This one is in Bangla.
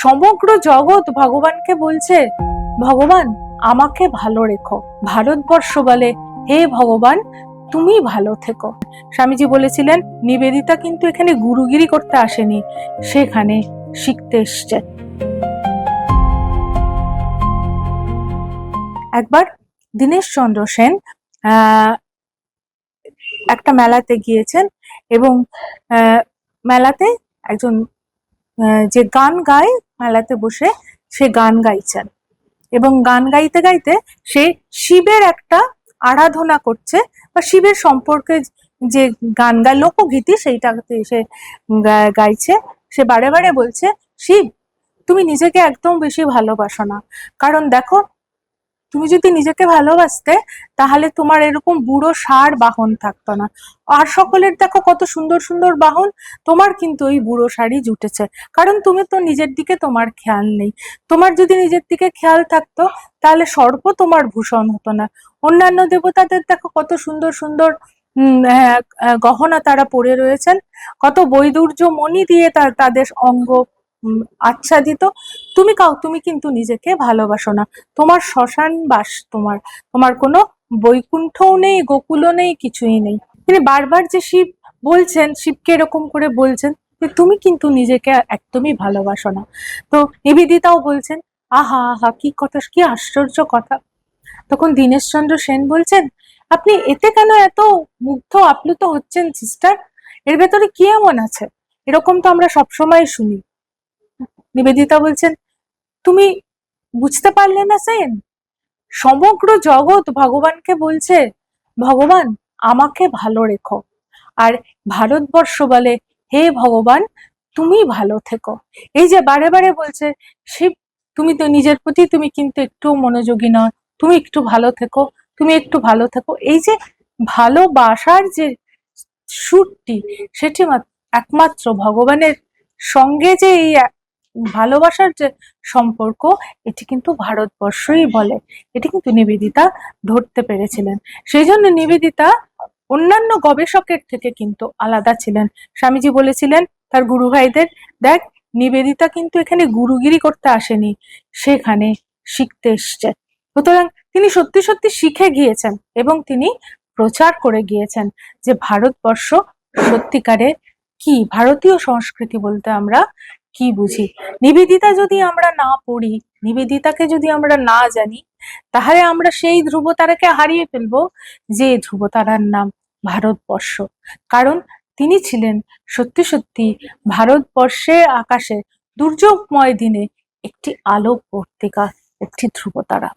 সমগ্র জগৎ ভগবানকে বলছে, ভগবান আমাকে ভালো রেখো। ভারতবর্ষ বলে, হে ভগবান তুমি ভালো থেকো। স্বামীজি বলেছিলেন নিবেদিতা কিন্তু এখানে গুরুগিরি করতে আসেনি, সেখানে শিখতে এসছে। একবার দীনেশচন্দ্র সেন একটা মেলাতে গিয়েছেন এবং মেলাতে একজন যে গান গায়, মেলাতে বসে সে গান গাইছেন এবং গান গাইতে গাইতে সে শিবের একটা আরাধনা করছে বা শিবের সম্পর্কে যে গান গায় লোকগীতি সেইটাতে সে গাইছে। সে বারে বারে বলছে, শিব তুমি নিজেকে একদম বেশি ভালোবাসো না, কারণ দেখো তুমি যদি নিজেকে ভালোবাসতে তাহলে তোমার এরকম বুড়ো ষাঁড় বাহন থাকতো না। আর সকলের দেখো কত সুন্দর সুন্দর বাহন, তোমার কিন্তু ওই বুড়ো ষাঁড়ই জুটেছে, কারণ তুমি তো নিজের দিকে তোমার খেয়াল নেই। তোমার যদি নিজের দিকে খেয়াল থাকতো তাহলে সর্প তোমার ভূষণ হতো না। অন্যান্য দেবতাদের দেখো কত সুন্দর সুন্দর গহনা তারা পরে রয়েছেন, কত বৈদুর্য মণি দিয়ে তাদের অঙ্গ আচ্ছাদিত। তুমি কিন্তু নিজেকে ভালোবাসো না, তোমার শ্মশান বাস, তোমার কোনো বৈকুণ্ঠও নেই, গোকুলও নেই, কিছুই নেই। তিনি বারবার যে শিব বলছেন, শিবকে এরকম করে বলছেন যে তুমি কিন্তু নিজেকে একদমই ভালোবাসো না। তো নিবেদিতাও বলছেন, আহা আহা কি কথা, কি আশ্চর্য কথা। তখন দীনেশচন্দ্র সেন বলছেন, আপনি এতে কেন এত মুগ্ধ আপ্লুত হচ্ছেন সিস্টার? এর ভেতরে কি এমন আছে? এরকম তো আমরা সবসময় শুনি। নিবেদিতা বলছেন, তুমি বুঝতে পারলে না সেন? সমগ্র জগৎ ভগবানকে বলছে, ভগবান আমাকে ভালো রেখো। আর ভারতবর্ষ বলে, হে ভগবান তুমি ভালো থেকো। এই যে বারে বারে বলছে, শিব তুমি তো নিজের প্রতি তুমি কিন্তু একটু মনোযোগী নয়, তুমি একটু ভালো থেকো, তুমি একটু ভালো থেকো। এই যে ভালোবাসার যে সুরটি, সেটি একমাত্র ভগবানের সঙ্গে যে এই ভালোবাসার যে সম্পর্ক, এটি কিন্তু ভারতবর্ষই বলে। এটি কিন্তু নিবেদিতা ধরতে পেরেছিলেন। সেই জন্য নিবেদিতা অন্যান্য গবেষকের থেকে কিন্তু আলাদা ছিলেন। স্বামীজি বলেছিলেন তার গুরু ভাইদের, দেখ নিবেদিতা কিন্তু এখানে গুরুগিরি করতে আসেনি, সেখানে শিখতে এসছে। সুতরাং তিনি সত্যি সত্যি শিখে গিয়েছেন এবং তিনি প্রচার করে গিয়েছেন যে ভারতবর্ষ সত্যিকারে কি, ভারতীয় সংস্কৃতি বলতে আমরা কি বুঝি। নিবেদিতা যদি আমরা না পড়ি, নিবেদিতাকে যদি আমরা না জানি, তাহলে আমরা সেই ধ্রুবতারাকে হারিয়ে ফেলবো যে ধ্রুবতারার নাম ভারতবর্ষ। কারণ তিনি ছিলেন সত্যি সত্যি ভারতবর্ষের আকাশে দুর্যোগময় দিনে একটি আলোক বর্তিকা, একটি ধ্রুবতারা।